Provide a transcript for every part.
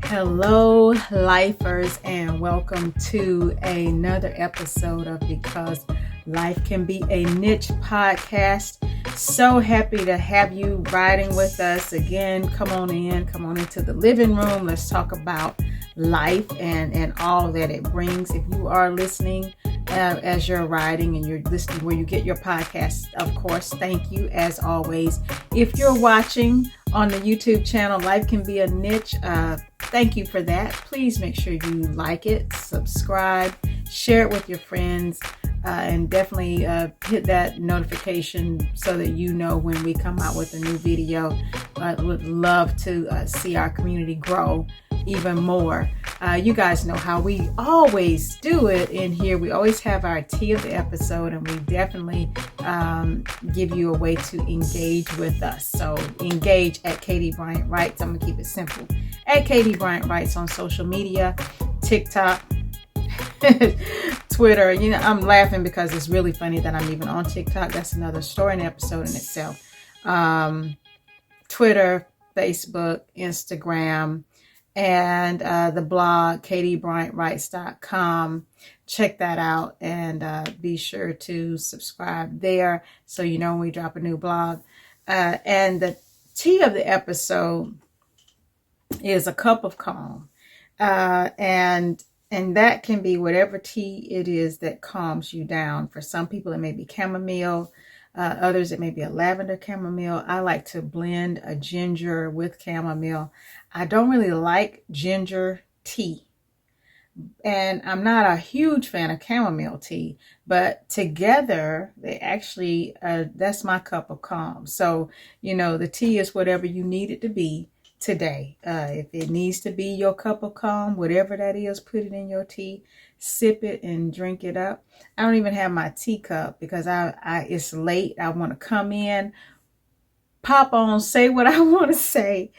Hello, lifers, and welcome to another episode of Because Life Can Be a Niche podcast. So happy to have you riding with us again. Come on into the living room. Let's talk about life and all that it brings. If you are listening as you're riding and you're listening where you get your podcast, of course, thank you as always. If you're watching on the YouTube channel, Life Can Be a Niche, thank you for that. Please make sure you like it, subscribe, share it with your friends, and definitely hit that notification so that you know when we come out with a new video. I would love to see our community grow even more. You guys know how we always do it in here. We always have our tea of the episode, and we definitely give you a way to engage with us. So engage at Katie Bryant Writes. I'm gonna keep it simple. At Katie Bryant Writes on social media, TikTok, Twitter. You know, I'm laughing because it's really funny that I'm even on TikTok. That's another story and episode in itself. Twitter, Facebook, Instagram, and the blog, KatieBryantWrites.com. Check that out and be sure to subscribe there so you know when we drop a new blog. And the tea of the episode is a cup of calm. And that can be whatever tea it is that calms you down. For some people, it may be chamomile. Others, it may be a lavender chamomile. I like to blend a ginger with chamomile. I don't really like ginger tea. And I'm not a huge fan of chamomile tea. But together, they actually, that's my cup of calm. So, you know, the tea is whatever you need it to be today. If it needs to be your cup of calm, whatever that is, put it in your tea, sip it and drink it up. I don't even have my teacup because it's late. I want to come in, pop on, say what I want to say,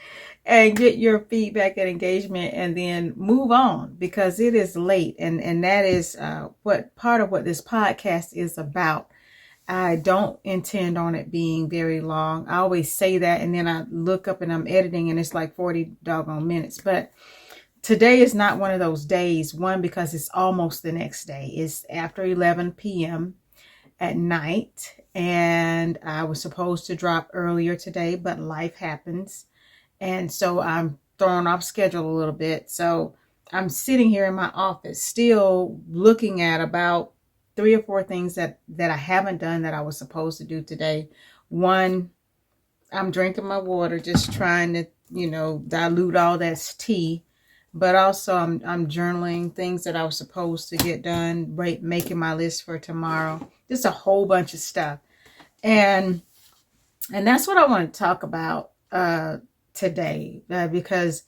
and get your feedback and engagement, and then move on because it is late. And that is what part of what this podcast is about. I don't intend on it being very long. I always say that, and then I look up and I'm editing and it's like 40 doggone minutes. But today is not one of those days. One, because it's almost the next day. It's after 11 p.m. at night, and I was supposed to drop earlier today, but life happens. And so I'm thrown off schedule a little bit. So I'm sitting here in my office still looking at about 3 or 4 things that I haven't done that I was supposed to do today. One, I'm drinking my water, just trying to, you know, dilute all that tea. But also I'm journaling things that I was supposed to get done, making my list for tomorrow. Just a whole bunch of stuff. And that's what I want to talk about today, because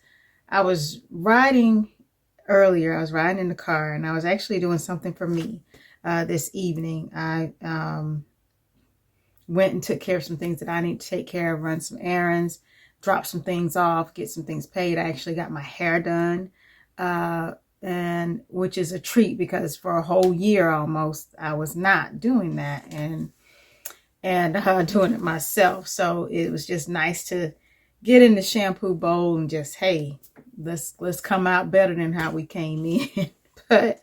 I was riding earlier. I was riding in the car, and I was actually doing something for me this evening. I went and took care of some things that I need to take care of, run some errands, drop some things off, get some things paid. I actually got my hair done, and which is a treat because for a whole year almost I was not doing that and doing it myself. So it was just nice to get in the shampoo bowl and just, hey, let's come out better than how we came in. But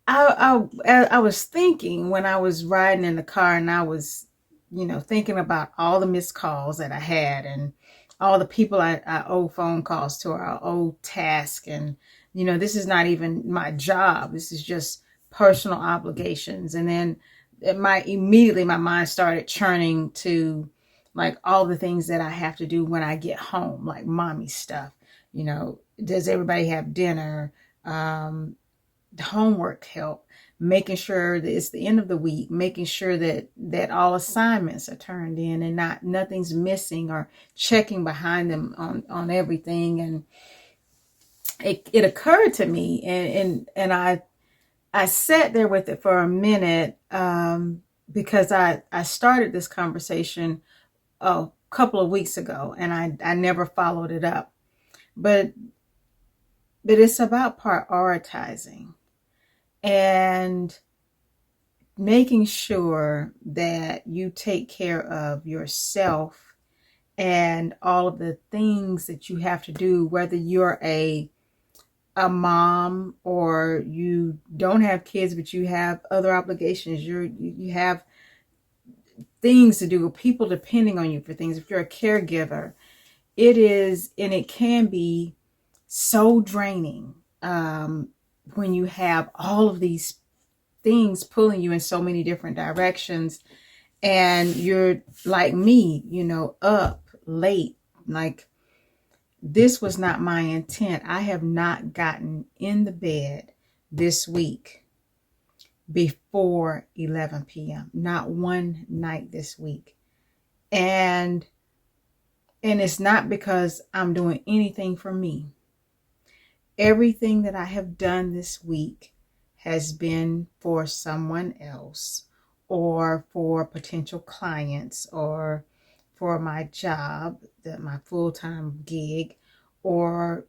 I was thinking when I was riding in the car, and I was, you know, thinking about all the missed calls that I had and all the people I owe phone calls to, or I owe tasks. And, you know, this is not even my job. This is just personal obligations. And then immediately my mind started churning to like all the things that I have to do when I get home, like mommy stuff. You know, does everybody have dinner? Homework help, making sure that it's the end of the week, making sure that all assignments are turned in and nothing's missing, or checking behind them on everything. And it occurred to me, and I sat there with it for a minute, because I started this conversation a couple of weeks ago, and I never followed it up. But it's about prioritizing and making sure that you take care of yourself and all of the things that you have to do, whether you're a mom or you don't have kids, but you have other obligations. You have things to do with people depending on you for things. If you're a caregiver, it is, and it can be so draining when you have all of these things pulling you in so many different directions, and you're like me, up late. Like, this was not my intent. I have not gotten in the bed this week before 11 p.m. Not one night this week. And it's not because I'm doing anything for me. Everything that I have done this week has been for someone else, or for potential clients, or for my job, my full-time gig, or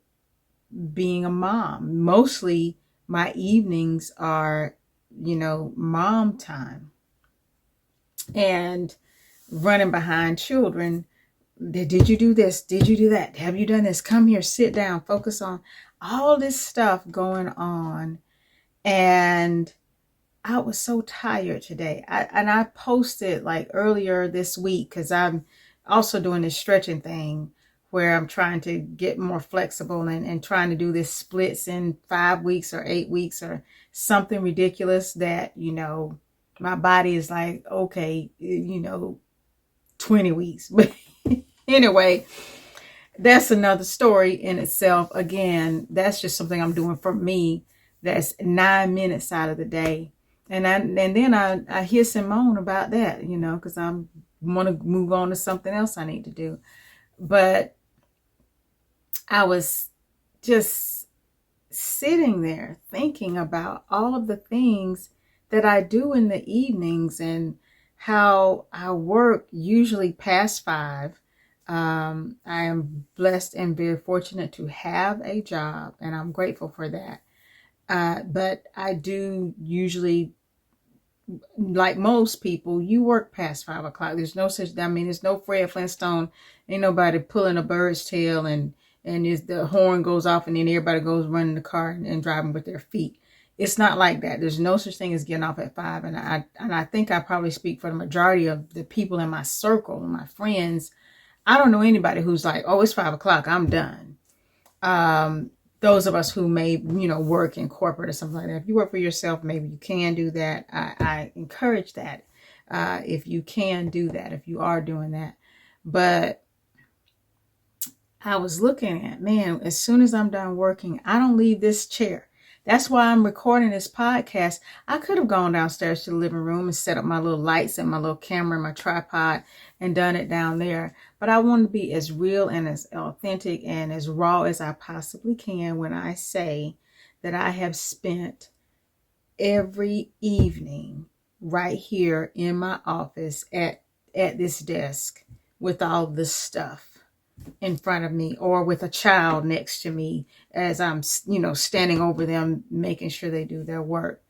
being a mom. Mostly my evenings are, mom time, and running behind children. Did you do this? Did you do that? Have you done this? Come here, sit down, focus on all this stuff going on. And I was so tired today. I posted like earlier this week, because I'm also doing this stretching thing where I'm trying to get more flexible and trying to do this splits in 5 weeks or 8 weeks or something ridiculous that, my body is like, okay, 20 weeks. But anyway, that's another story in itself. Again, that's just something I'm doing for me. That's 9 minutes out of the day. And then I hiss and moan about that, because I want to move on to something else I need to do. But I was just sitting there thinking about all of the things that I do in the evenings, and how I work usually past 5. I am blessed and very fortunate to have a job, and I'm grateful for that. But I do usually, like most people, you work past 5 o'clock. There's no there's no Fred Flintstone. Ain't nobody pulling a bird's tail and the horn goes off and then everybody goes running the car and driving with their feet. It's not like that. There's no such thing as getting off at 5. And I think I probably speak for the majority of the people in my circle, my friends. I don't know anybody who's like, oh, it's 5 o'clock, I'm done. Those of us who may, work in corporate or something like that. If you work for yourself, maybe you can do that. I encourage that. If you can do that, if you are doing that. But I was looking at, man, as soon as I'm done working, I don't leave this chair. That's why I'm recording this podcast. I could have gone downstairs to the living room and set up my little lights and my little camera and my tripod and done it down there. But I want to be as real and as authentic and as raw as I possibly can when I say that I have spent every evening right here in my office at this desk with all this stuff in front of me, or with a child next to me as I'm, standing over them, making sure they do their work.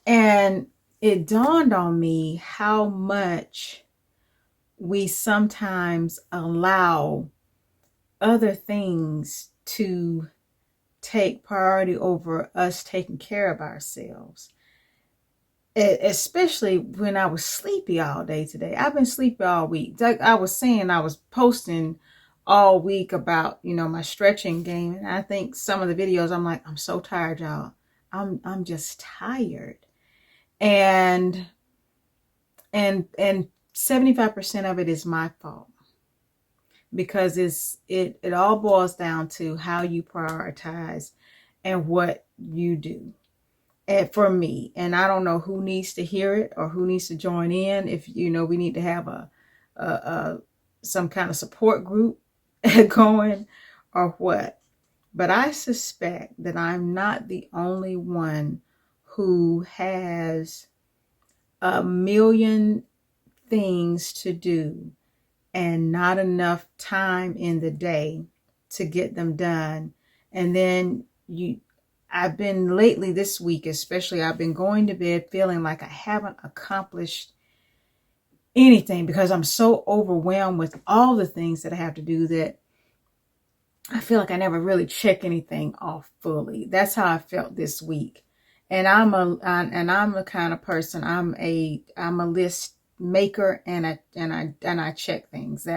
And it dawned on me how much we sometimes allow other things to take priority over us taking care of ourselves. Especially when I was sleepy all day today. I've been sleepy all week. Like I was saying, I was posting all week about, my stretching game. And I think some of the videos, I'm like, I'm so tired, y'all. I'm just tired. And 75% of it is my fault, because it all boils down to how you prioritize and what you do. And for me, and I don't know who needs to hear it or who needs to join in. If we need to have a some kind of support group going or what. But I suspect that I'm not the only one who has a million things to do and not enough time in the day to get them done. And then I've been lately this week, especially, I've been going to bed feeling like I haven't accomplished anything, because I'm so overwhelmed with all the things that I have to do that I feel like I never really check anything off fully. That's how I felt this week. And I'm the kind of person, I'm a list maker, and I check things.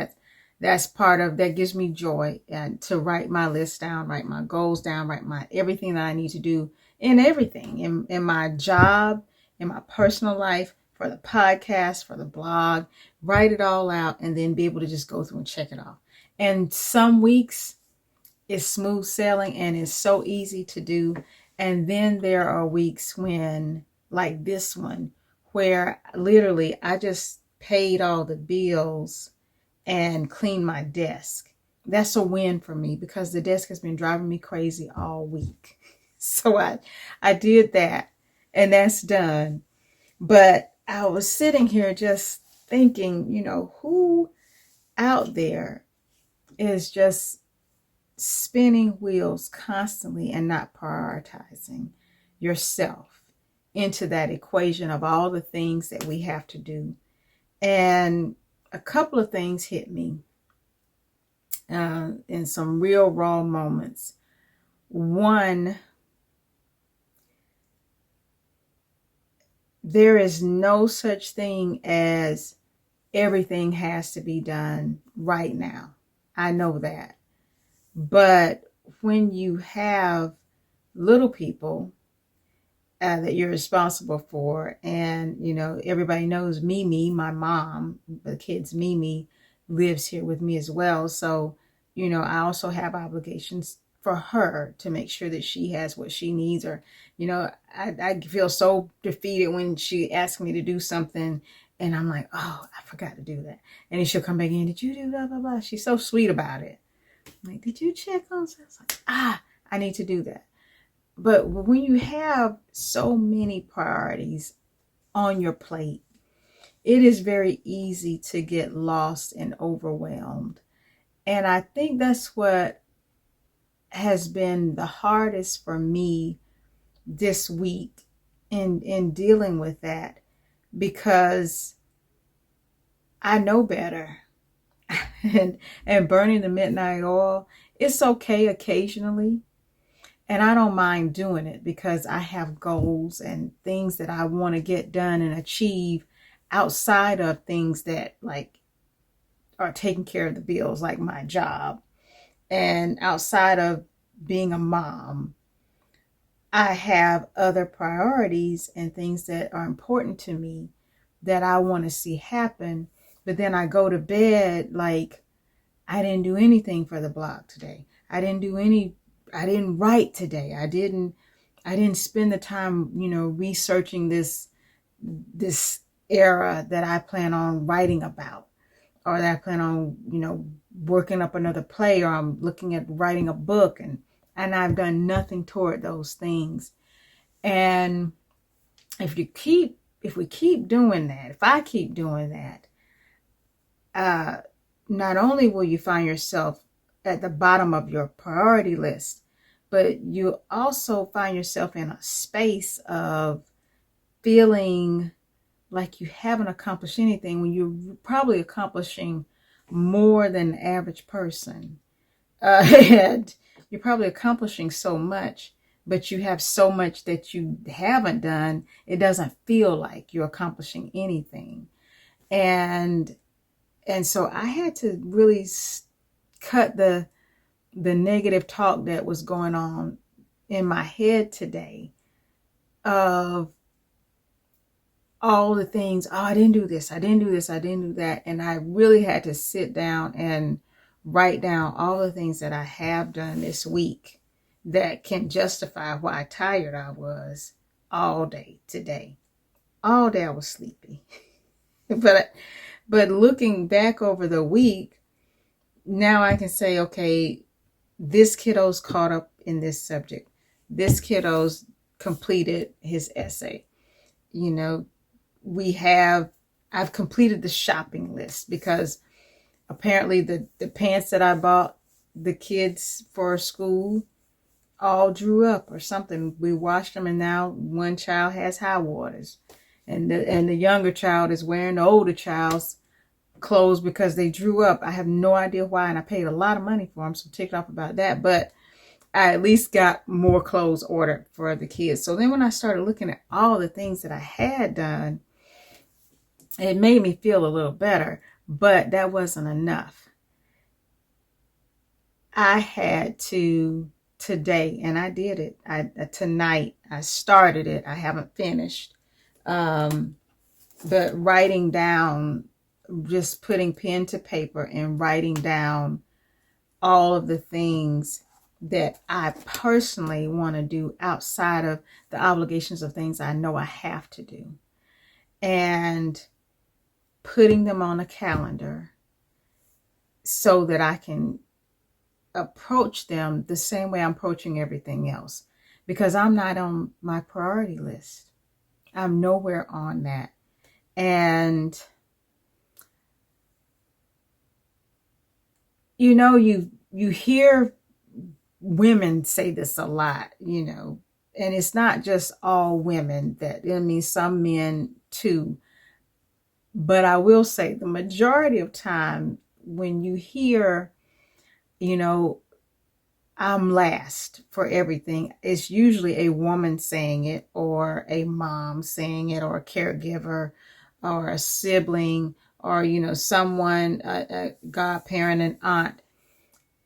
That's part of that gives me joy, and to write my list down, write my goals down, write my everything that I need to do in everything, in my job, in my personal life, for the podcast, for the blog, write it all out, and then be able to just go through and check it off. And some weeks it's smooth sailing and it's so easy to do. And then there are weeks when, like this one, where literally I just paid all the bills and cleaned my desk. That's a win for me, because the desk has been driving me crazy all week. So I did that, and that's done. But I was sitting here just thinking, who out there is just spinning wheels constantly and not prioritizing yourself into that equation of all the things that we have to do. And a couple of things hit me in some real raw moments. One, there is no such thing as everything has to be done right now. I know that. But when you have little people that you're responsible for, and, everybody knows Mimi, my mom, the kids, Mimi, lives here with me as well. So, I also have obligations for her to make sure that she has what she needs. Or, I feel so defeated when she asks me to do something and I'm like, oh, I forgot to do that. And then she'll come back in, did you do blah, blah, blah? She's so sweet about it. I'm like, did you check on? So I was like, I need to do that. But when you have so many priorities on your plate, it is very easy to get lost and overwhelmed. And I think that's what has been the hardest for me this week in dealing with that, because I know better. and burning the midnight oil, it's okay occasionally. And I don't mind doing it, because I have goals and things that I want to get done and achieve outside of things that like are taking care of the bills, like my job, and outside of being a mom. I have other priorities and things that are important to me that I want to see happen. But then I go to bed like, I didn't do anything for the blog today. I didn't write today. I didn't spend the time, researching this era that I plan on writing about, or that I plan on, working up another play, or I'm looking at writing a book, and I've done nothing toward those things. And if we keep doing that, if I keep doing that, not only will you find yourself at the bottom of your priority list, but you also find yourself in a space of feeling like you haven't accomplished anything, when you're probably accomplishing more than the average person. And you're probably accomplishing so much, but you have so much that you haven't done. It doesn't feel like you're accomplishing anything. And so I had to really cut the negative talk that was going on in my head today, of all the things, I didn't do this, I didn't do this, I didn't do that. And I really had to sit down and write down all the things that I have done this week that can justify why tired I was all day today. All day I was sleepy. But looking back over the week, now I can say, okay, this kiddo's caught up in this subject. This kiddo's completed his essay. I've completed the shopping list, because apparently the pants that I bought the kids for school all drew up or something. We washed them, and now one child has high waters. And the younger child is wearing the older child's clothes because they drew up. I have no idea why, and I paid a lot of money for them, so I'm ticked off about that. But I at least got more clothes ordered for the kids. So then when I started looking at all the things that I had done, it made me feel a little better, but that wasn't enough. I had to today, and I did it. Tonight, I started it. I haven't finished. But writing down, just putting pen to paper and writing down all of the things that I personally want to do outside of the obligations of things I know I have to do, and putting them on a calendar so that I can approach them the same way I'm approaching everything else, because I'm not on my priority list. I'm nowhere on that. And you know, you hear women say this a lot, you know, and it's not just all women, that I mean some men too. But I will say the majority of time when you hear, you know, I'm last for everything, it's usually a woman saying it, or a mom saying it, or a caregiver, or a sibling, or, you know, someone, a godparent, an aunt.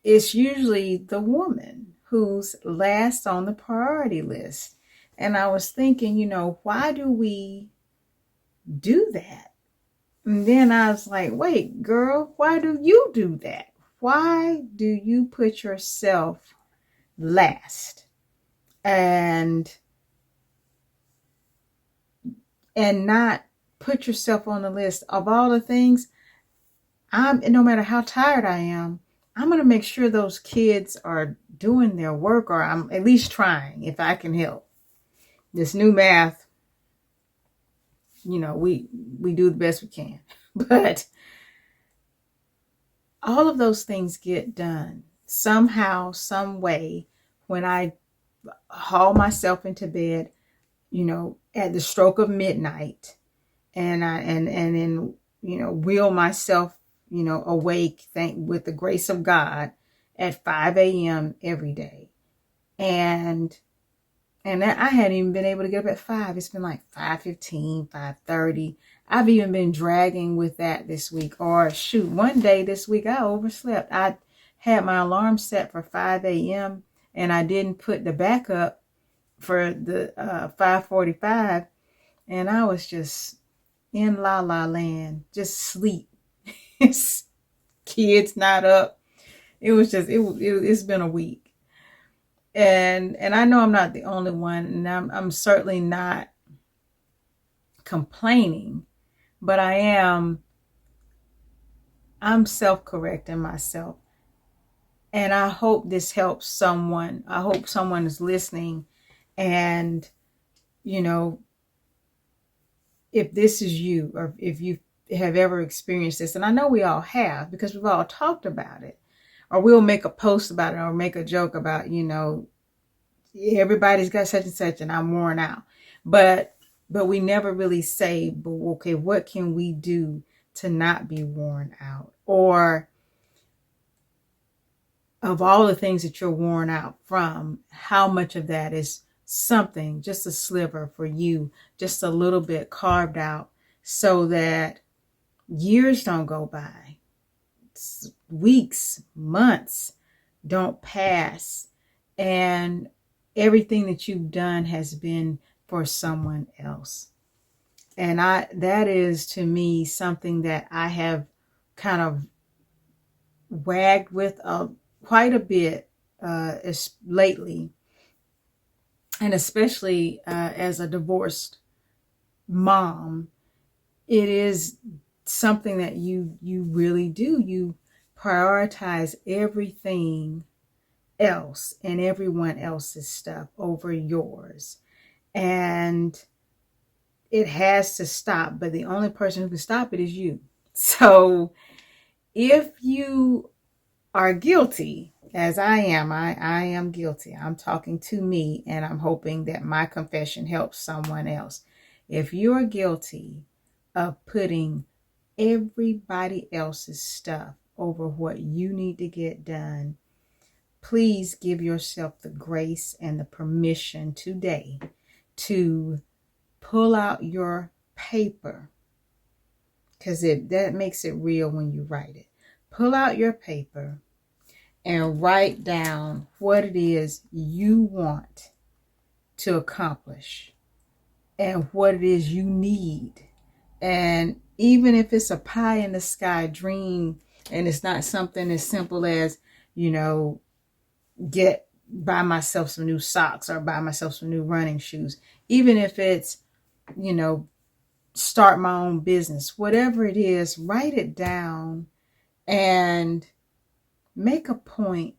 It's usually the woman who's last on the priority list. And I was thinking, you know, why do we do that? And then I was like, wait, girl, why do you do that? Why do you put yourself last and not put yourself on the list of all the things? No matter how tired I am, I'm going to make sure those kids are doing their work, or I'm at least trying if I can help. This new math, you know, we do the best we can. But all of those things get done somehow, some way, when I haul myself into bed, you know, at the stroke of midnight, and then, you know, will myself, you know, awake, with the grace of God, at 5 a.m. every day. And I hadn't even been able to get up at 5. It's been like 5:15, 5:30. I've even been dragging with that this week. Or shoot, one day this week I overslept. I had my alarm set for 5 a.m. and I didn't put the backup for the 5:45, and I was just in la la land, just sleep. Kids not up. It was just it's been a week. And I know I'm not the only one, and I'm certainly not complaining, but I'm self-correcting myself. And I hope this helps someone. I hope someone is listening, and, you know, if this is you, or if you have ever experienced this, and I know we all have, because we've all talked about it, or we'll make a post about it, or make a joke about, you know, everybody's got such and such and I'm worn out. But we never really say, but okay, what can we do to not be worn out? Or of all the things that you're worn out from, how much of that is something, just a sliver for you, just a little bit carved out, so that years don't go by, weeks, months don't pass, and everything that you've done has been for someone else. And that is, to me, something that I have kind of wagged with quite a bit lately, and especially as a divorced mom. It is something that you really do. You prioritize everything else and everyone else's stuff over yours, and it has to stop. But the only person who can stop it is you. So if you are guilty, as I am, I am guilty. I'm talking to me, and I'm hoping that my confession helps someone else. If you're guilty of putting everybody else's stuff over what you need to get done, please give yourself the grace and the permission today to pull out your paper, because that makes it real when you write it. Pull out your paper and write down what it is you want to accomplish and what it is you need. And even if it's a pie in the sky dream, and it's not something as simple as, buy myself some new socks or buy myself some new running shoes. Even if it's, start my own business, whatever it is, write it down and make a point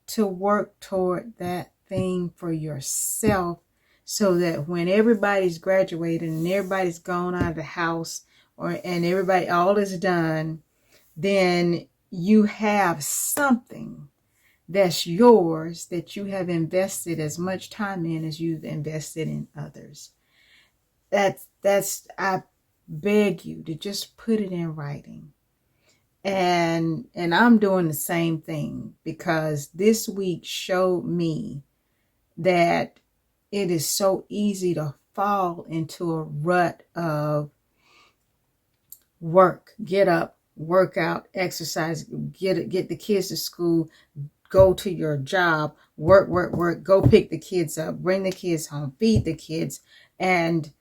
to work toward that thing for yourself, so that when everybody's graduated and everybody's gone out of the house, and everybody all is done, then you have something that's yours, that you have invested as much time in as you've invested in others. I beg you to just put it in writing. And I'm doing the same thing, because this week showed me that it is so easy to fall into a rut of work, get up, work out, exercise, get the kids to school, go to your job, work, go pick the kids up, bring the kids home, feed the kids, and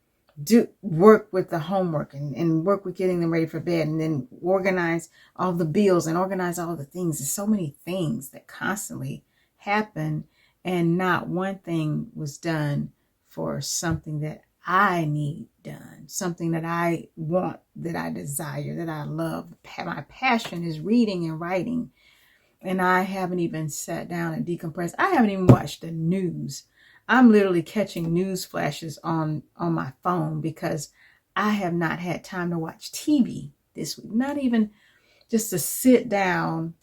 do work with the homework and work with getting them ready for bed, and then organize all the bills and organize all the things. There's so many things that constantly happen, and not one thing was done for something that I need done, something that I want, that I desire, that I love. My passion is reading and writing, and I haven't even sat down and decompressed. I haven't even watched the news. I'm literally catching news flashes on my phone, because I have not had time to watch TV this week. Not even just to sit down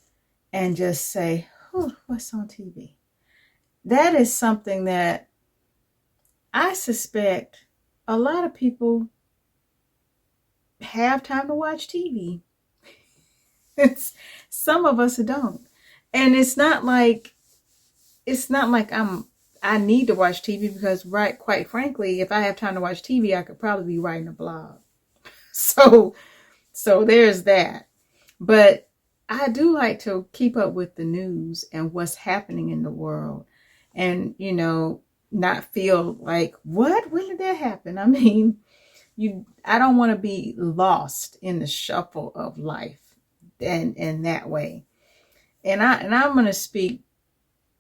and just say, what's on TV? That is something that I suspect a lot of people have time to watch TV. Some of us don't. And it's not like I need to watch TV, because quite frankly, if I have time to watch TV, I could probably be writing a blog. So there's that. But I do like to keep up with the news and what's happening in the world, and, not feel like, what? When did that happen? I mean, I don't want to be lost in the shuffle of life and that way. And I'm going to speak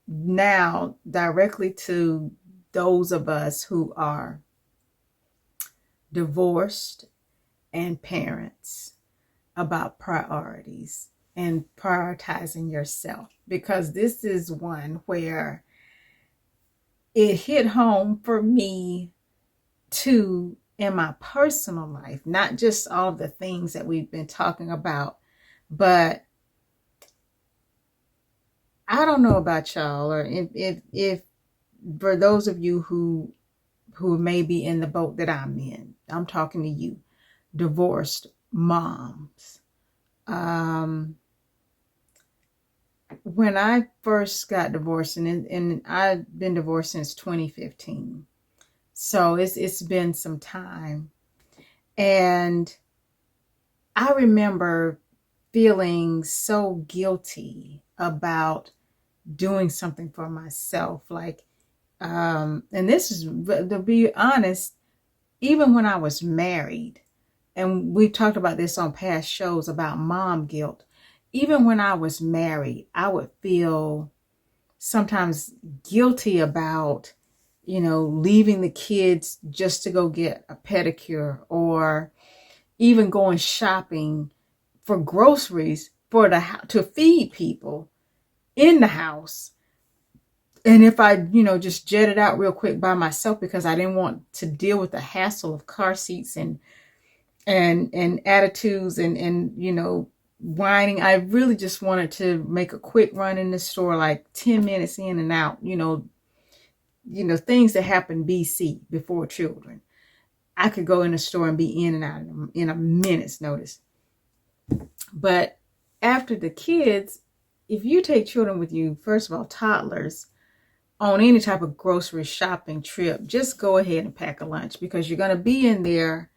now directly to those of us who are divorced and parents, about priorities and prioritizing yourself, because this is one where it hit home for me too, in my personal life, not just all the things that we've been talking about, but I don't know about y'all, or if for those of you who may be in the boat that I'm in, I'm talking to you, divorced moms. When I first got divorced, and I've been divorced since 2015, so it's been some time, and I remember feeling so guilty about doing something for myself, like, and this is, to be honest, even when I was married, and we talked about this on past shows about mom guilt. Even when I was married, I would feel sometimes guilty about, leaving the kids just to go get a pedicure, or even going shopping for groceries to feed people in the house. And if I, just jetted out real quick by myself, because I didn't want to deal with the hassle of car seats and attitudes and whining. I really just wanted to make a quick run in the store, like 10 minutes in and out, things that happen BC, before children. I could go in the store and be in and out in a minute's notice. But after the kids, if you take children with you, first of all, toddlers, on any type of grocery shopping trip, just go ahead and pack a lunch, because you're going to be in there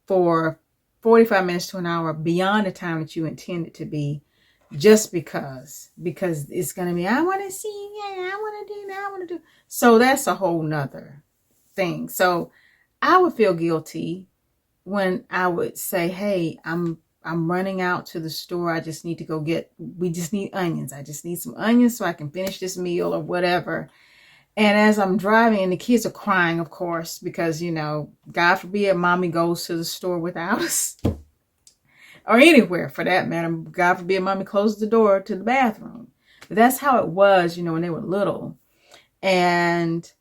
for 45 minutes to an hour beyond the time that you intended to be, just because it's going to be, I want to see, yeah, I want to do that, I want to do. So that's a whole nother thing. So I would feel guilty when I would say, hey, I'm running out to the store. I just need to go we just need onions. I just need some onions so I can finish this meal or whatever. And as I'm driving, and the kids are crying, of course, because, God forbid mommy goes to the store without us, or anywhere for that matter. God forbid mommy closes the door to the bathroom. But that's how it was, when they were little. And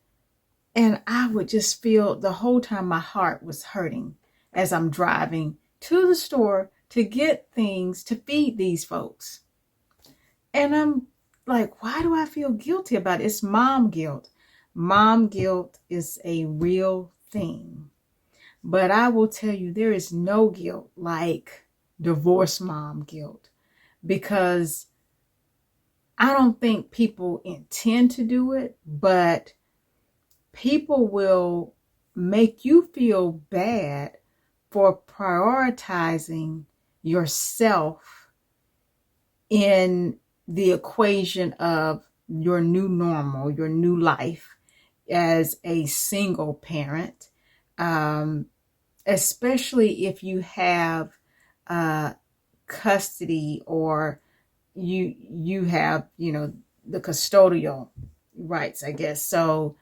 I would just feel the whole time my heart was hurting as I'm driving to the store to get things to feed these folks. And I'm like, why do I feel guilty about it? It's mom guilt. Mom guilt is a real thing. But I will tell you, there is no guilt like divorced mom guilt, because I don't think people intend to do it, but people will make you feel bad for prioritizing yourself in the equation of your new normal, your new life as a single parent, especially if you have custody, or you have, the custodial rights, I guess. So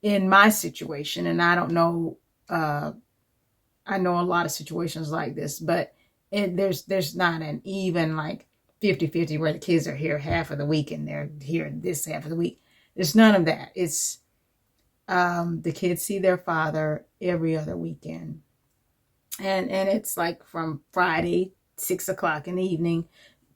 in my situation, and I don't know, I know a lot of situations like this, but there's not an even like 50-50 where the kids are here half of the week and they're here this half of the week. There's none of that. It's the kids see their father every other weekend. And it's like from Friday, 6 o'clock in the evening,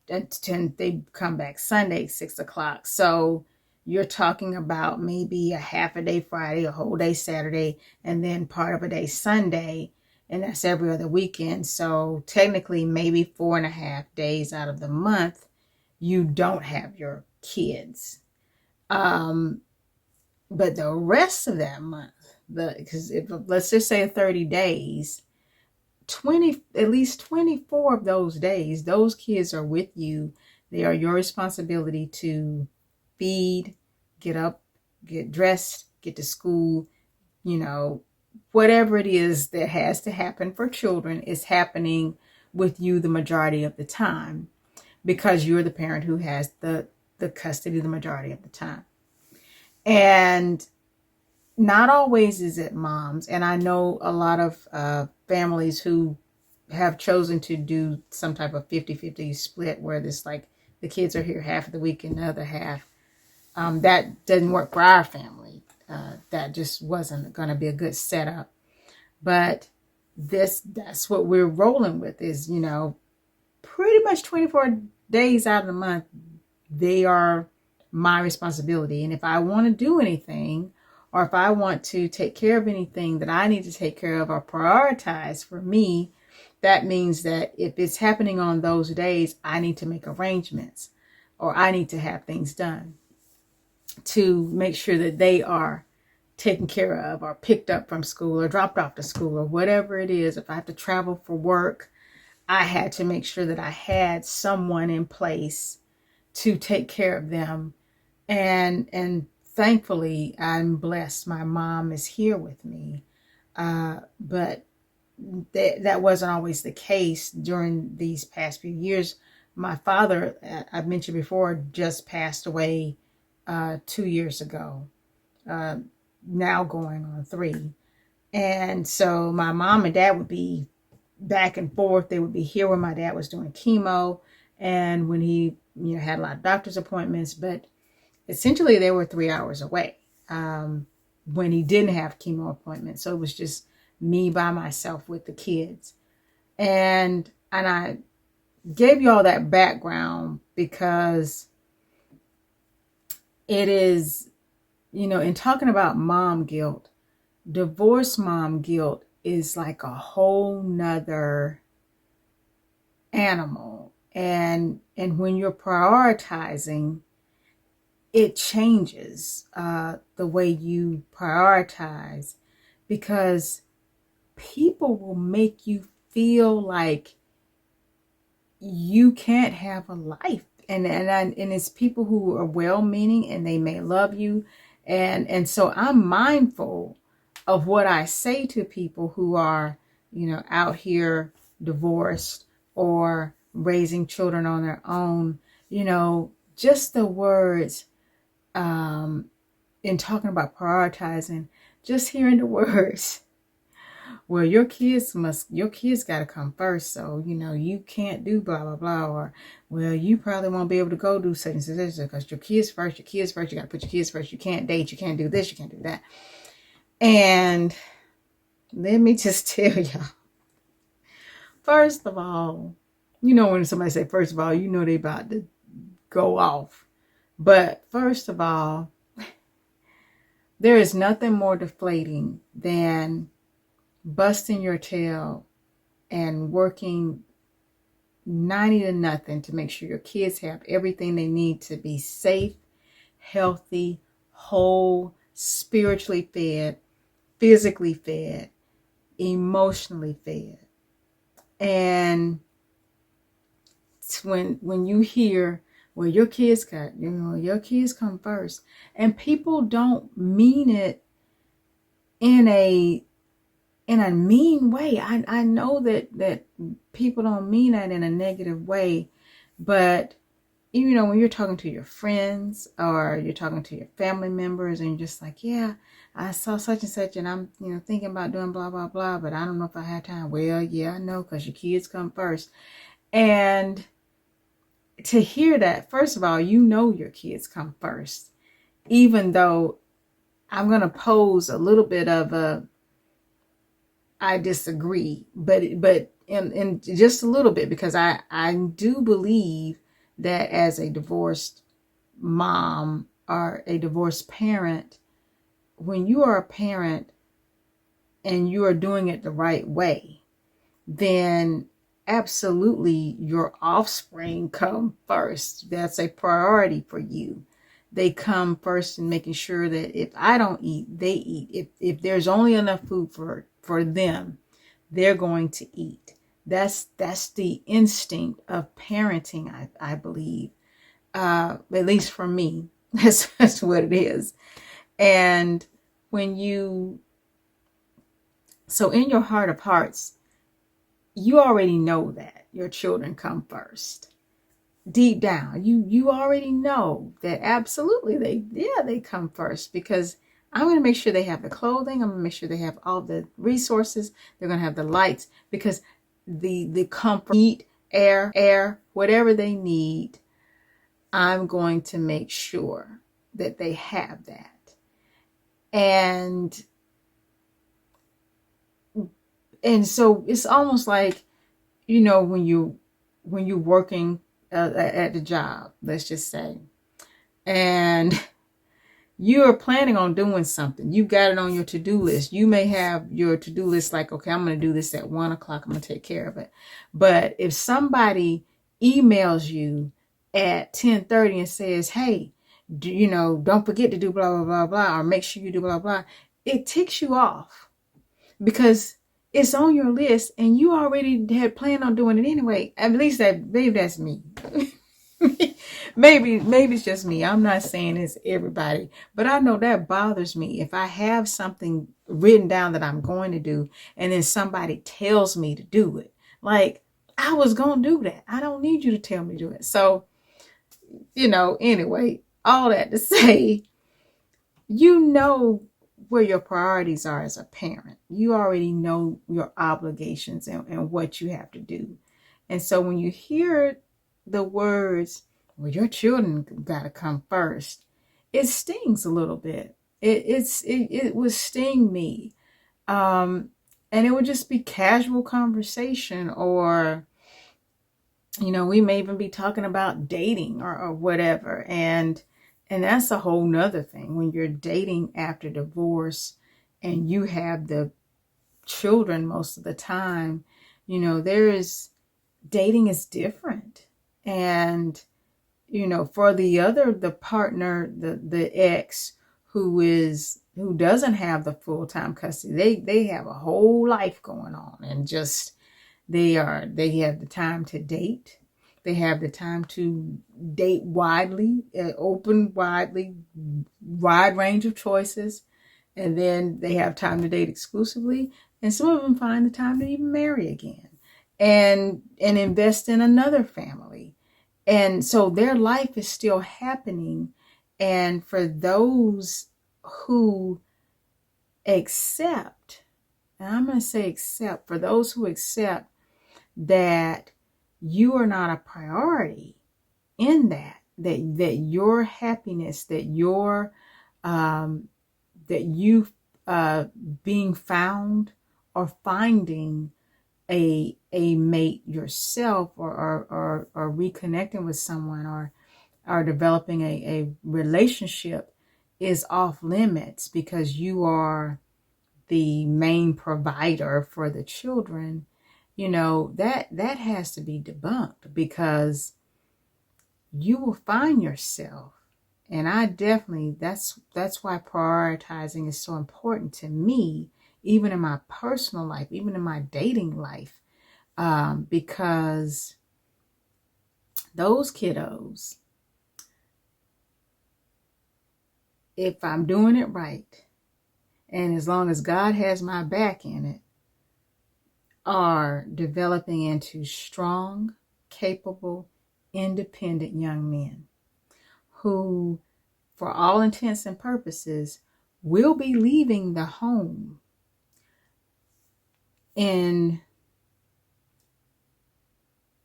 and they come back Sunday, 6 o'clock. So you're talking about maybe a half a day Friday, a whole day Saturday, and then part of a day Sunday. And that's every other weekend. So technically maybe 4.5 days out of the month, you don't have your kids. But the rest of that month, because let's just say 30 days, at least 24 of those days, those kids are with you. They are your responsibility to feed, get up, get dressed, get to school, whatever it is that has to happen for children is happening with you the majority of the time, because you're the parent who has the custody the majority of the time. And not always is it moms. And I know a lot of families who have chosen to do some type of 50-50 split, where this like the kids are here half of the week and the other half. That doesn't work for our family. That just wasn't going to be a good setup. But that's what we're rolling with is, pretty much 24 days out of the month, they are my responsibility. And if I want to do anything, or if I want to take care of anything that I need to take care of or prioritize for me, that means that if it's happening on those days, I need to make arrangements, or I need to have things done to make sure that they are taken care of, or picked up from school, or dropped off to school, or whatever it is. If I have to travel for work, I had to make sure that I had someone in place to take care of them. And thankfully, I'm blessed. My mom is here with me. But that wasn't always the case during these past few years. My father, I mentioned before, just passed away 2 years ago, now going on 3. And so my mom and dad would be back and forth. They would be here when my dad was doing chemo, and when he had a lot of doctor's appointments, but essentially they were 3 hours away when he didn't have chemo appointments. So it was just me by myself with the kids. And I gave you all that background because it is, in talking about mom guilt, divorce mom guilt is like a whole nother animal. And when you're prioritizing, it changes the way you prioritize, because people will make you feel like you can't have a life. And it's people who are well-meaning and they may love you. And so I'm mindful of what I say to people who are, out here divorced or raising children on their own. Just the words, in talking about prioritizing, just hearing the words, well, your kids got to come first. So, you can't do blah, blah, blah. Or, well, you probably won't be able to go do such and such because your kids first. You got to put your kids first. You can't date. You can't do this. You can't do that. And let me just tell y'all, first of all, when somebody say, first of all, they about to go off. But first of all, there is nothing more deflating than busting your tail and working 90 to nothing to make sure your kids have everything they need to be safe, healthy, whole, spiritually fed, physically fed, emotionally fed. And when you hear, well, your kids come first, and people don't mean it in a mean way. I know that people don't mean that in a negative way, but when you're talking to your friends or you're talking to your family members and you're just like, yeah, I saw such and such and I'm thinking about doing blah blah blah, but I don't know if I have time. Well, yeah, I know, because your kids come first. And to hear that, first of all, your kids come first, even though I'm going to pose a little bit of I disagree, but in just a little bit, because I do believe that as a divorced mom or a divorced parent, when you are a parent and you are doing it the right way, then absolutely your offspring come first. That's a priority for you. They come first in making sure that if I don't eat, they eat. If there's only enough food for them, they're going to eat. That's the instinct of parenting, I believe. At least for me, that's what it is. And so in your heart of hearts, you already know that your children come first. Deep down, you already know that absolutely they come first, because I'm going to make sure they have the clothing. I'm going to make sure they have all the resources. They're going to have the lights, because the comfort, heat, air, whatever they need, I'm going to make sure that they have that. And so it's almost like, when you're working at the job, let's just say, and you are planning on doing something. You got it on your to-do list. You may have your to-do list like, okay, I'm going to do this at 1 o'clock. I'm going to take care of it. But if somebody emails you at 10:30 and says, hey, don't forget to do blah, blah, blah, blah, or make sure you do blah, blah, it ticks you off, because it's on your list and you already had planned on doing it anyway. At least maybe that's me. maybe it's just me. I'm not saying it's everybody, but I know that bothers me. If I have something written down that I'm going to do and then somebody tells me to do it, like, I was going to do that. I don't need you to tell me to do it. So, anyway, all that to say, where your priorities are as a parent. You already know your obligations and what you have to do. And so when you hear the words, well, your children got to come first, it stings a little bit. It would sting me. And it would just be casual conversation, or, we may even be talking about dating or whatever. And that's a whole nother thing when you're dating after divorce and you have the children most of the time, you know, dating is different. And, you know, for the partner, the ex who doesn't have the full-time custody, they have a whole life going on, and just, they have the time to date. They have the time to date widely, wide range of choices. And then they have time to date exclusively. And some of them find the time to even marry again and invest in another family. And so their life is still happening. And for those who accept, and I'm going to say accept, for those who accept that you are not a priority in that your happiness, that your that you being found or finding a mate yourself, or reconnecting with someone, or developing a relationship is off limits because you are the main provider for the children, you know, that has to be debunked, because you will find yourself. And I definitely, that's why prioritizing is so important to me, even in my personal life, even in my dating life, because those kiddos, if I'm doing it right, and as long as God has my back in it, are developing into strong, capable, independent young men who, for all intents and purposes, will be leaving the home in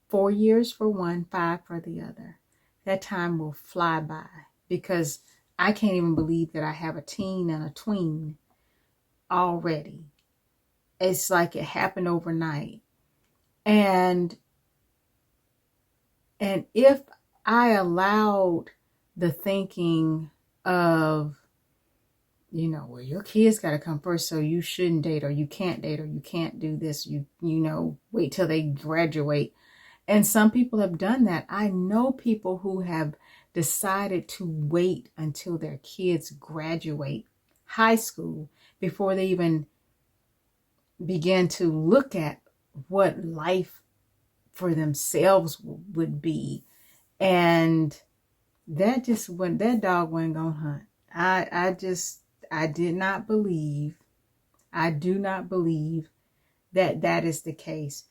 4 years for one, 5 for the other. That time will fly by, because I can't even believe that I have a teen and a tween already. It's like it happened overnight. And if I allowed the thinking of, you know, well, your kids got to come first, so you shouldn't date, or you can't date, or you can't do this, you know, wait till they graduate. And some people have done that. I know people who have decided to wait until their kids graduate high school before they even begin to look at what life for themselves would be. And that just went, that dog wasn't gonna hunt. I did not believe, I do not believe that is the case.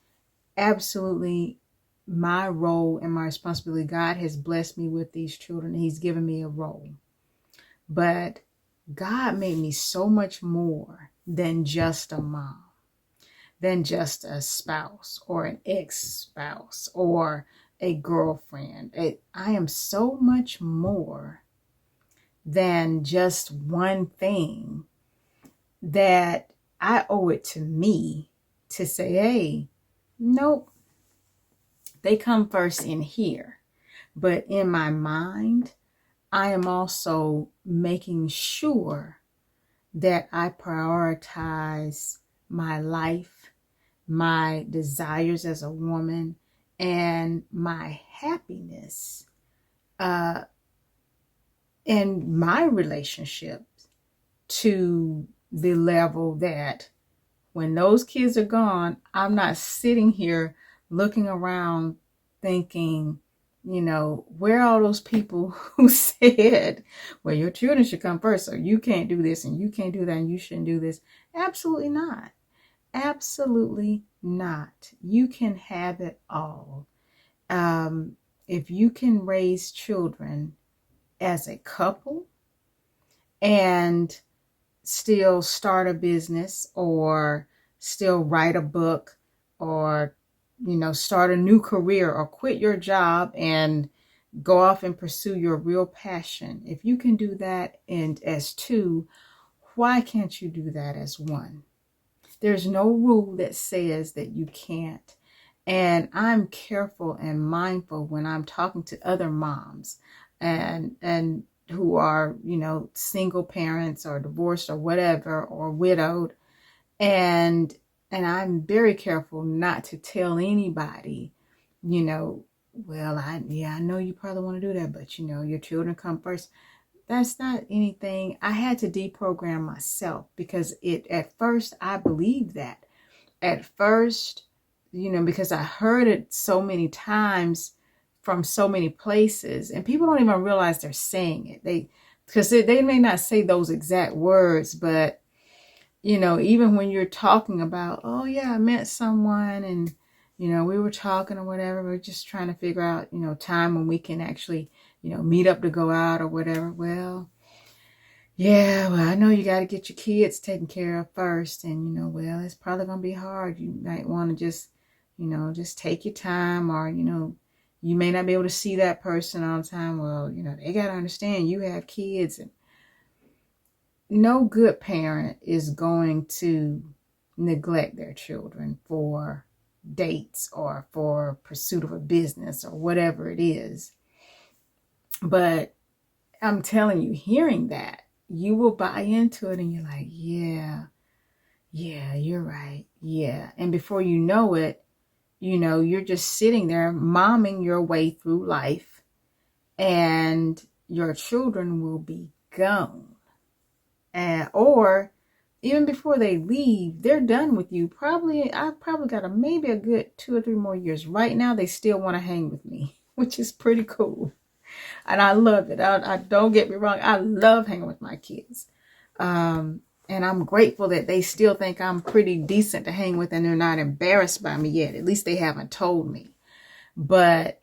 Absolutely, my role and my responsibility, God has blessed me with these children. He's given me a role. But God made me so much more than just a mom, than just a spouse or an ex-spouse or a girlfriend. I am so much more than just one thing, that I owe it to me to say, hey, nope, they come first in here. But in my mind, I am also making sure that I prioritize my life, my desires as a woman, and my happiness in my relationships to the level that when those kids are gone, I'm not sitting here looking around thinking, you know, where are all those people who said, well, your children should come first, so you can't do this and you can't do that and you shouldn't do this. Absolutely not. Absolutely not. You can have it all. If you can raise children as a couple and still start a business, or still write a book, or, you know, start a new career, or quit your job and go off and pursue your real passion. If you can do that and as two, why can't you do that as one? There's no rule that says that you can't. And I'm careful and mindful when I'm talking to other moms and who are, you know, single parents or divorced or whatever, or widowed. And I'm very careful not to tell anybody, you know, well, I know you probably want to do that, but you know, your children come first. That's not anything. I had to deprogram myself, because at first I believed that. At first, you know, because I heard it so many times from so many places, and people don't even realize they're saying it. Because they may not say those exact words, but you know, even when you're talking about, oh yeah, I met someone and, you know, we were talking or whatever, we're just trying to figure out, you know, time when we can actually, you know, meet up to go out or whatever. Well, yeah, well, I know you got to get your kids taken care of first. And, you know, well, it's probably going to be hard. You might want to just, you know, just take your time, or, you know, you may not be able to see that person all the time. Well, you know, they got to understand you have kids, and no good parent is going to neglect their children for dates or for pursuit of a business or whatever it is. But I'm telling you, hearing that, you will buy into it and you're like, yeah, you're right. Yeah. And before you know it, you know, you're just sitting there momming your way through life, and your children will be gone. Or even before they leave, they're done with you. I've probably got maybe a good 2 or 3 more years. Right now, they still want to hang with me, which is pretty cool. And I love it. I don't get me wrong. I love hanging with my kids. And I'm grateful that they still think I'm pretty decent to hang with, and they're not embarrassed by me yet. At least they haven't told me. But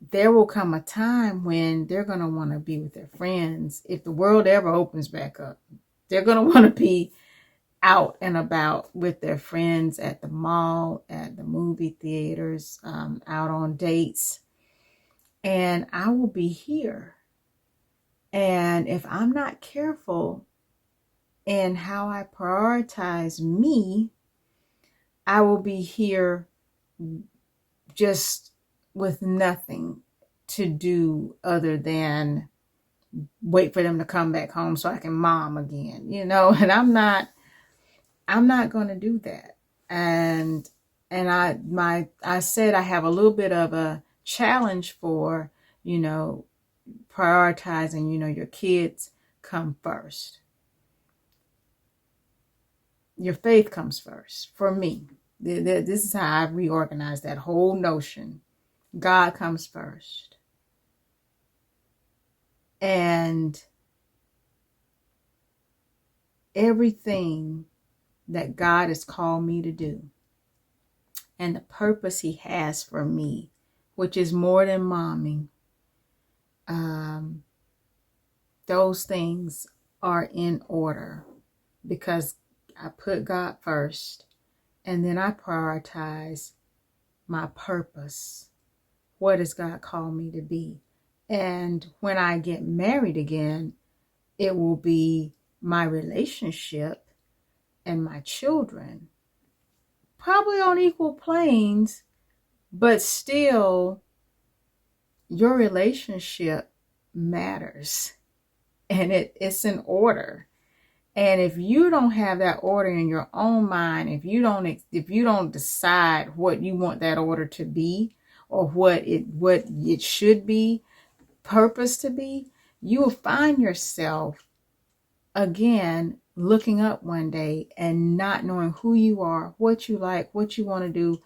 there will come a time when they're going to want to be with their friends. If the world ever opens back up, they're going to want to be out and about with their friends at the mall, at the movie theaters, out on dates. And I will be here. And if I'm not careful in how I prioritize me, I will be here just with nothing to do other than wait for them to come back home so I can mom again, you know. And I'm not going to do that. And I said I have a little bit of a challenge for, you know, prioritizing, you know, your kids come first. Your faith comes first for me. This is how I've reorganized that whole notion. God comes first. And everything that God has called me to do, and the purpose he has for me, which is more than momming, those things are in order, because I put God first, and then I prioritize my purpose. What does God call me to be? And when I get married again, it will be my relationship and my children, probably on equal planes, but still your relationship matters, and it's in order. And if you don't have that order in your own mind, if you don't decide what you want that order to be, or what it should be, purpose to be, you will find yourself again looking up one day and not knowing who you are, what you like, what you want to do,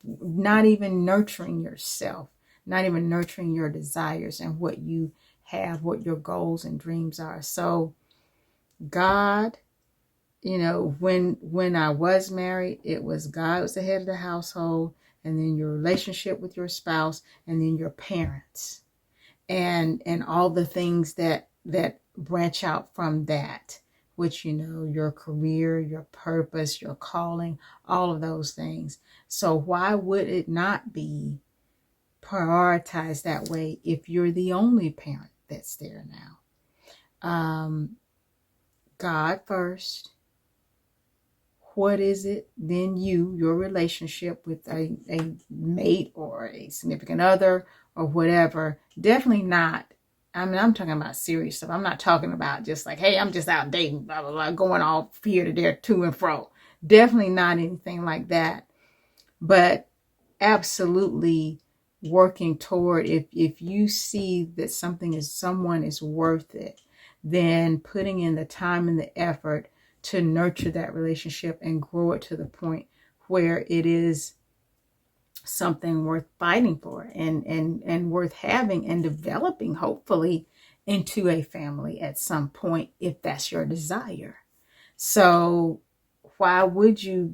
not even nurturing yourself, not even nurturing your desires and what you have, what your goals and dreams are. So God, you know, when I was married, it was God was the head of the household, and then your relationship with your spouse, and then your parents, and all the things that branch out from that, which, you know, your career, your purpose, your calling, all of those things. So why would it not be prioritized that way if you're the only parent that's there now? God first. What is it? Then your relationship with a mate or a significant other or whatever. Definitely not. I mean, I'm talking about serious stuff. I'm not talking about just like, hey, I'm just out dating, blah, blah, blah, going off here to there, to and fro. Definitely not anything like that. But absolutely working toward, if you see that someone is worth it, then putting in the time and the effort to nurture that relationship and grow it to the point where it is something worth fighting for, and worth having and developing, hopefully, into a family at some point, if that's your desire. So why would you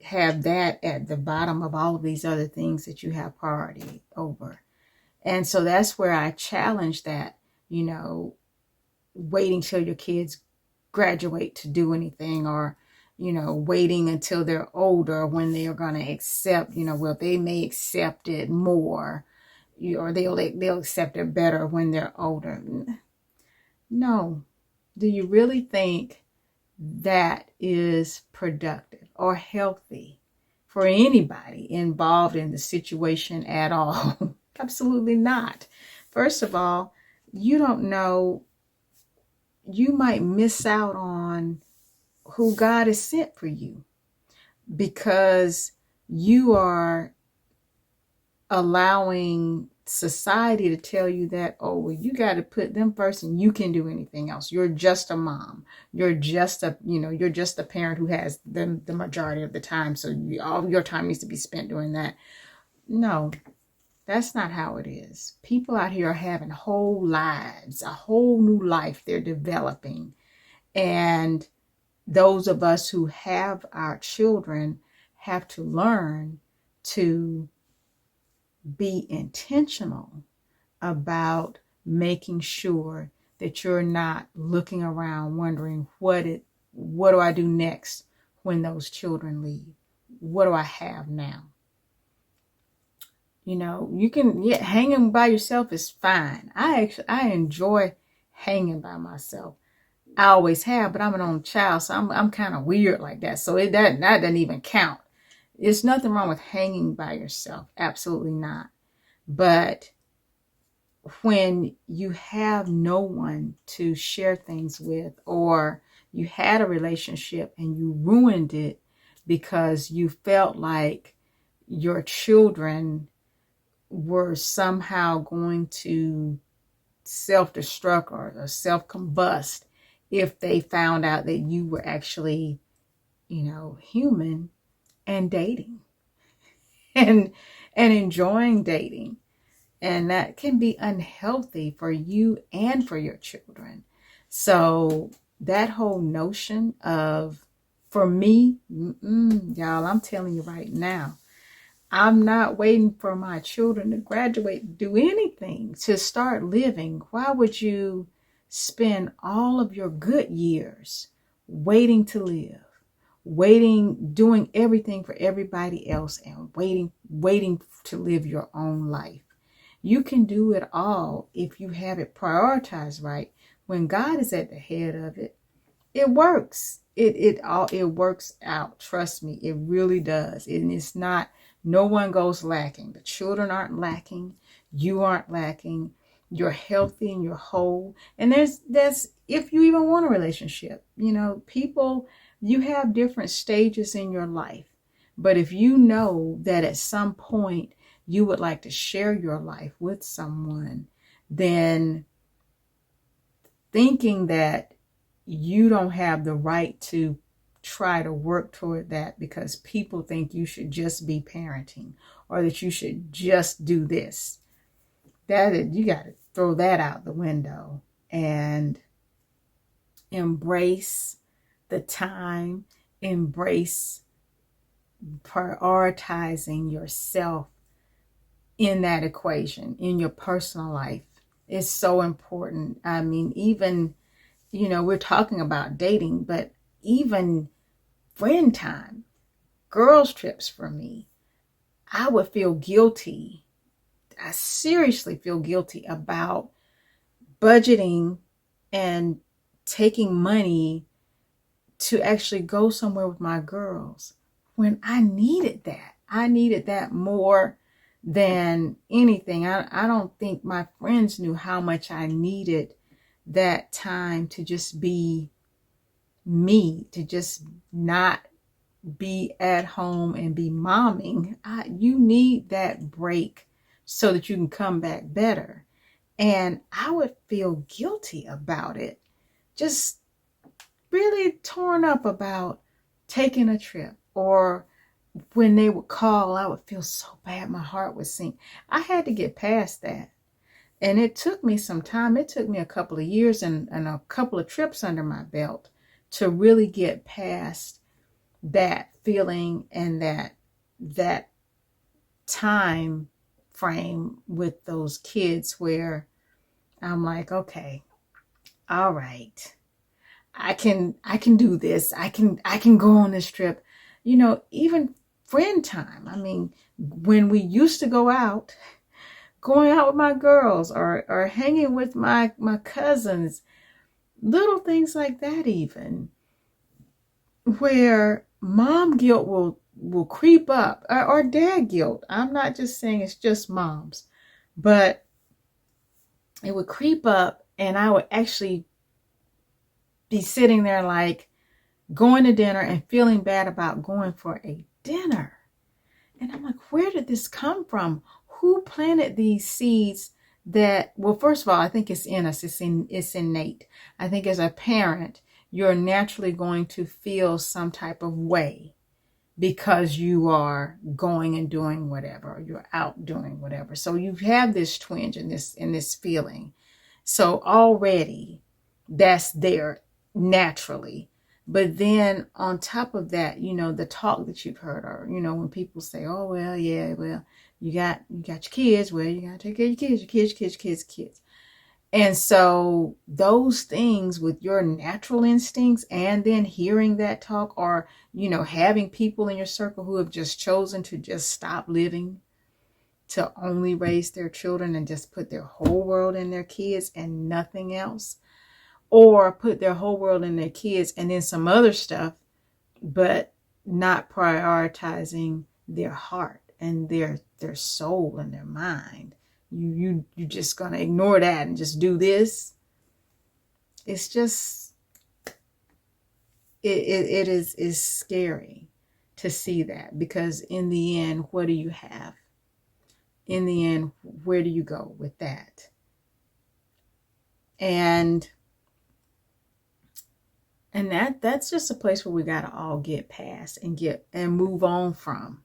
have that at the bottom of all of these other things that you have priority over? And so that's where I challenge that, waiting till your kids graduate to do anything, or waiting until they're older when they are going to accept, well, they may accept it more, or they'll accept it better when they're older. No. Do you really think that is productive or healthy for anybody involved in the situation at all? Absolutely not. First of all, you don't know, you might miss out on who God has sent for you, because you are allowing society to tell you that, oh, well, you got to put them first and you can do anything else. You're just a mom. You're just a parent who has them the majority of the time. So all your time needs to be spent doing that. No, that's not how it is. People out here are having whole lives, a whole new life they're developing. And those of us who have our children have to learn to be intentional about making sure that you're not looking around wondering, what do I do next when those children leave? What do I have now? You can, hanging by yourself is fine. I enjoy hanging by myself. I always have, but I'm an only child, so I'm kind of weird like that. So that doesn't even count. There's nothing wrong with hanging by yourself. Absolutely not. But when you have no one to share things with, or you had a relationship and you ruined it because you felt like your children were somehow going to self-destruct or self-combust if they found out that you were actually, human and dating and enjoying dating. And that can be unhealthy for you and for your children. So that whole notion of, for me, y'all, I'm telling you right now, I'm not waiting for my children to graduate to do anything, to start living. Why would you spend all of your good years waiting to live, doing everything for everybody else, and waiting to live your own life? You can do it all if you have it prioritized right. When God is at the head of it, it works. It works out. Trust me, it really does. And it's not, no one goes lacking. The children aren't lacking. You aren't lacking. You're healthy and you're whole. And there's if you even want a relationship, people, you have different stages in your life. But if you know that at some point you would like to share your life with someone, then thinking that you don't have the right to try to work toward that because people think you should just be parenting, or that you should just do this, you got to throw that out the window and embrace the time, embrace prioritizing yourself in that equation, in your personal life. It's so important. I mean, even, we're talking about dating, but even friend time, girls' trips for me, I would feel guilty. I seriously feel guilty about budgeting and taking money to actually go somewhere with my girls when I needed that. I needed that more than anything. I don't think my friends knew how much I needed that time to just be me, to just not be at home and be momming. You need that break so that you can come back better. And I would feel guilty about it. Just really torn up about taking a trip, or when they would call, I would feel so bad. My heart would sink. I had to get past that. And it took me some time. It took me a couple of years and a couple of trips under my belt to really get past that feeling and that time frame with those kids where I'm like, okay, all right, I can do this. I can go on this trip. Even friend time. I mean, when we used to go out, going out with my girls or hanging with my cousins, little things like that, even where mom guilt will creep up, or dad guilt. I'm not just saying it's just moms, but it would creep up, and I would actually be sitting there like going to dinner and feeling bad about going for a dinner. And I'm like, where did this come from? Who planted these seeds that, well, first of all, I think it's in us. It's innate. I think as a parent, you're naturally going to feel some type of way because you are going and doing whatever, or you're out doing whatever. So you have this twinge and this feeling. So already that's there naturally. But then on top of that, the talk that you've heard, or, when people say, oh, well, yeah, well, you got your kids, well, you got to take care of your kids. And so those things with your natural instincts, and then hearing that talk, or, having people in your circle who have just chosen to just stop living to only raise their children and just put their whole world in their kids and nothing else, or put their whole world in their kids and then some other stuff, but not prioritizing their heart and their soul and their You just gonna ignore that and just do this. It's just it is scary to see that, because in the end, what do you have? In the end, where do you go with that? And that's just a place where we gotta all get past and move on from.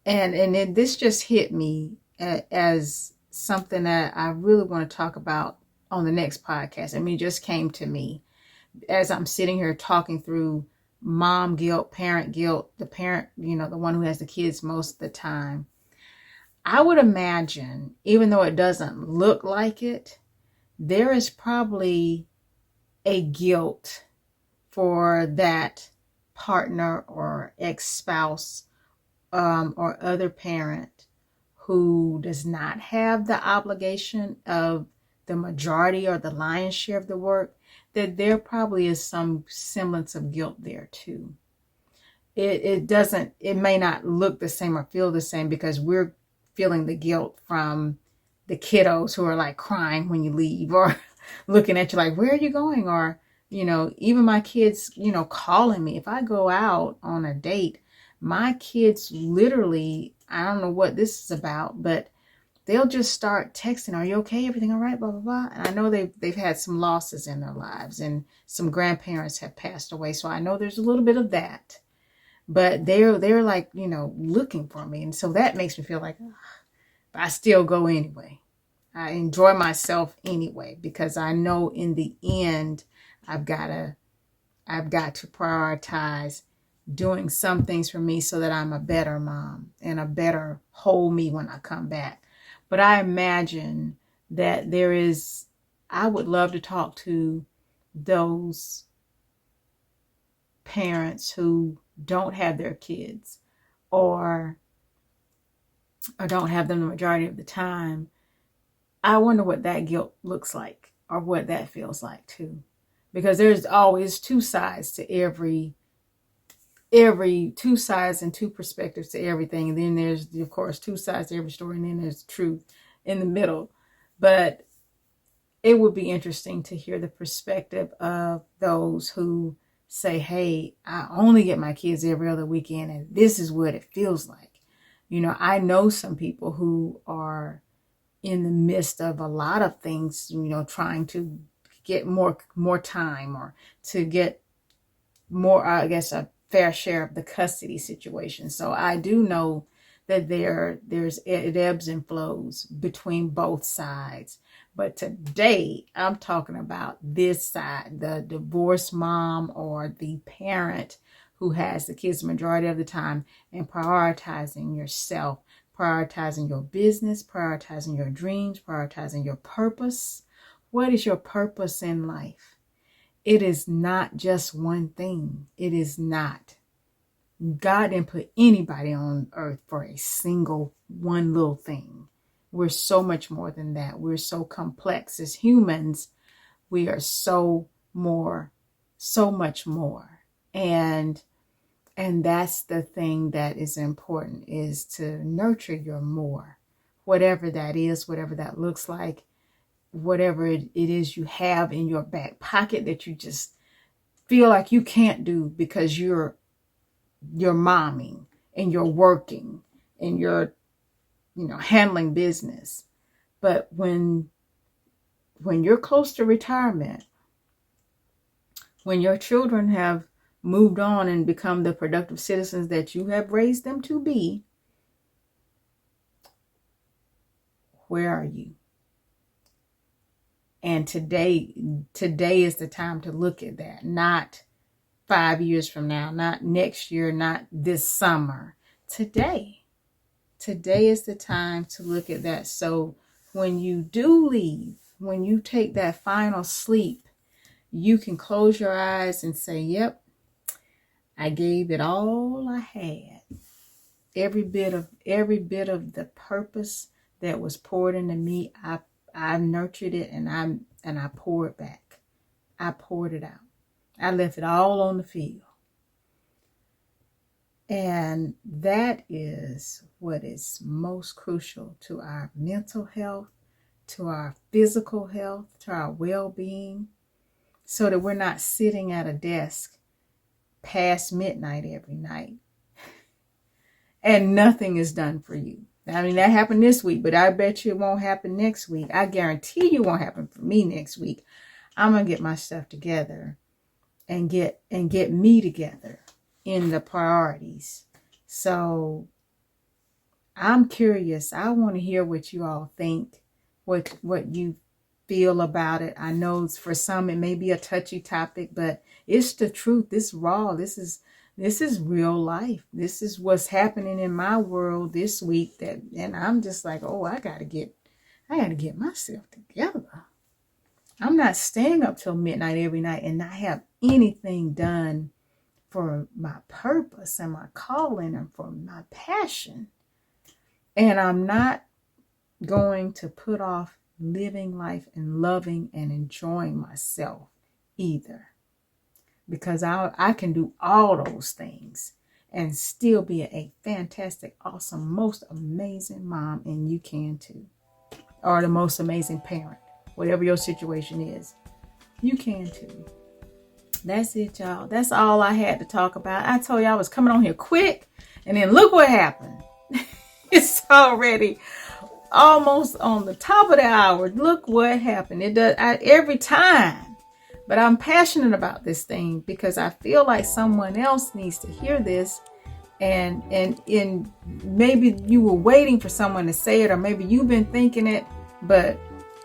And then this just hit me as something that I really want to talk about on the next podcast. I mean, it just came to me as I'm sitting here talking through mom guilt, the parent, the one who has the kids most of the time. I would imagine, even though it doesn't look like it, there is probably a guilt for that partner or ex-spouse or other parent who does not have the obligation of the majority or the lion's share of the work, that there probably is some semblance of guilt there too. It may not look the same or feel the same, because we're feeling the guilt from the kiddos who are like crying when you leave, or looking at you like, where are you going? Or, even my kids, calling me. If I go out on a date, my kids literally, I don't know what this is about, but they'll just start texting, are you okay? Everything all right? Blah, blah, blah. And I know they've had some losses in their lives, and some grandparents have passed away. So I know there's a little bit of that, but they're like, looking for me. And so that makes me feel like, ugh, but I still go anyway. I enjoy myself anyway, because I know in the end, I've got to prioritize doing some things for me so that I'm a better mom and a better whole me when I come back. But I imagine that I would love to talk to those parents who don't have their kids, or don't have them the majority of the time. I wonder what that guilt looks like, or what that feels like too. Because there's always two sides to every two sides and two perspectives to everything. And then there's, of course, two sides to every story, and then there's truth in the middle. But it would be interesting to hear the perspective of those who say, hey, I only get my kids every other weekend and this is what it feels like. I know some people who are in the midst of a lot of things, trying to get more time or to get more, I guess, a fair share of the custody situation. So I do know that it ebbs and flows between both sides. But today I'm talking about this side, the divorced mom or the parent who has the kids the majority of the time, and prioritizing yourself, prioritizing your business, prioritizing your dreams, prioritizing your purpose. What is your purpose in life? It is not just one thing. It is not. God didn't put anybody on earth for a single one little thing. We're so much more than that. We're so complex as humans. We are so much more. And that's the thing that is important, is to nurture your more, whatever that is, whatever that looks like, whatever it is you have in your back pocket that you just feel like you can't do because you're momming and you're working and you're, handling business. But when you're close to retirement, when your children have moved on and become the productive citizens that you have raised them to be, where are you? And today is the time to look at that. Not 5 years from now, not next year, not this summer. Today is the time to look at that. So when you do leave, when you take that final sleep, you can close your eyes and say, yep, I gave it all I had. Every bit of the purpose that was poured into me, I nurtured it and I poured back. I poured it out. I left it all on the field. And that is what is most crucial to our mental health, to our physical health, to our well-being, so that we're not sitting at a desk past midnight every night and nothing is done for you. I mean, that happened this week, but I bet you it won't happen next week. I guarantee you it won't happen for me next week. I'm going to get my stuff together and get me together in the priorities. So I'm curious. I want to hear what you all think, what you feel about it. I know for some it may be a touchy topic, but it's the truth. It's raw. This is real life. This is what's happening in my world this week, and I'm just like, oh, I gotta get myself together. I'm not staying up till midnight every night and not have anything done for my purpose and my calling and for my passion. And I'm not going to put off living life and loving and enjoying myself either. Because I can do all those things and still be a fantastic, awesome, most amazing mom, and you can too. Or the most amazing parent. Whatever your situation is, you can too. That's it, y'all. That's all I had to talk about. I told you I was coming on here quick, and then look what happened. It's already almost on the top of the hour. Look what happened. It does every time. But I'm passionate about this thing because I feel like someone else needs to hear this. And maybe you were waiting for someone to say it, or maybe you've been thinking it, but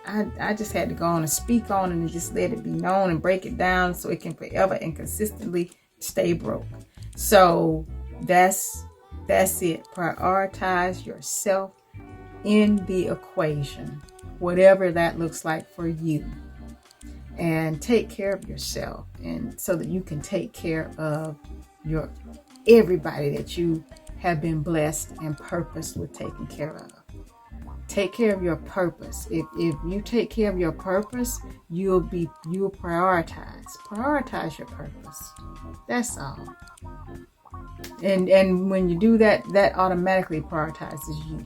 I just had to go on and speak on it and just let it be known and break it down so it can forever and consistently stay broke. So that's it. Prioritize yourself in the equation, whatever that looks like for you. And take care of yourself, and so that you can take care of everybody that you have been blessed and purposed with taking care of. Take care of your purpose. If you take care of your purpose, you'll prioritize. Prioritize your purpose. That's all. And when you do that, that automatically prioritizes you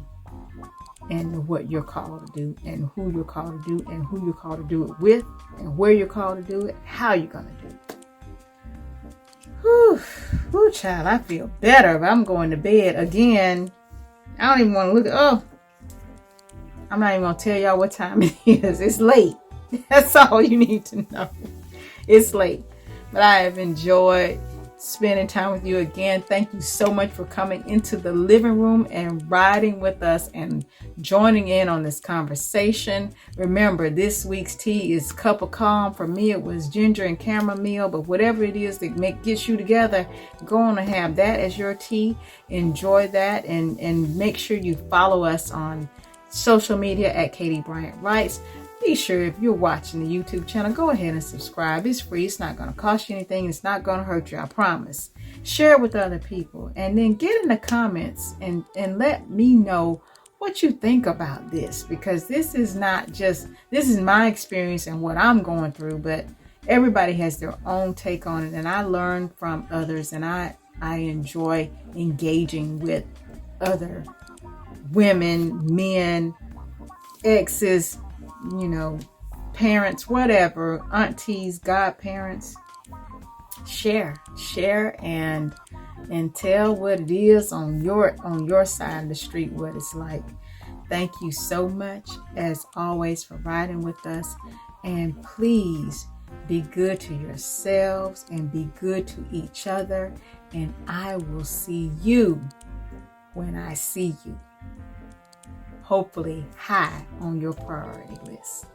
and what you're called to do, and who you're called to do, and who you're called to do it with, and where you're called to do it, how you're going to do it. Whew, child, I feel better, but I'm going to bed again. I don't even want to look at, I'm not even going to tell y'all what time it is. It's late. That's all you need to know. It's late. But I have enjoyed spending time with you again. Thank you so much for coming into the living room and riding with us and joining in on this conversation. Remember, this week's tea is Cup of Calm. For me, it was ginger and chamomile, but whatever it is that gets you together, go on and have that as your tea. Enjoy that, and make sure you follow us on social media at Katie Bryant Writes. Be sure, if you're watching the YouTube channel, go ahead and subscribe. It's free. It's not going to cost you anything. It's not going to hurt you. I promise. Share it with other people. And then get in the comments and let me know what you think about this. Because this is my experience and what I'm going through. But everybody has their own take on it. And I learn from others. And I enjoy engaging with other women, men, exes, parents, whatever, aunties, godparents. Share and tell what it is on your side of the street, what it's like. Thank you so much, as always, for riding with us. And please be good to yourselves and be good to each other. And I will see you when I see you. Hopefully high on your priority list.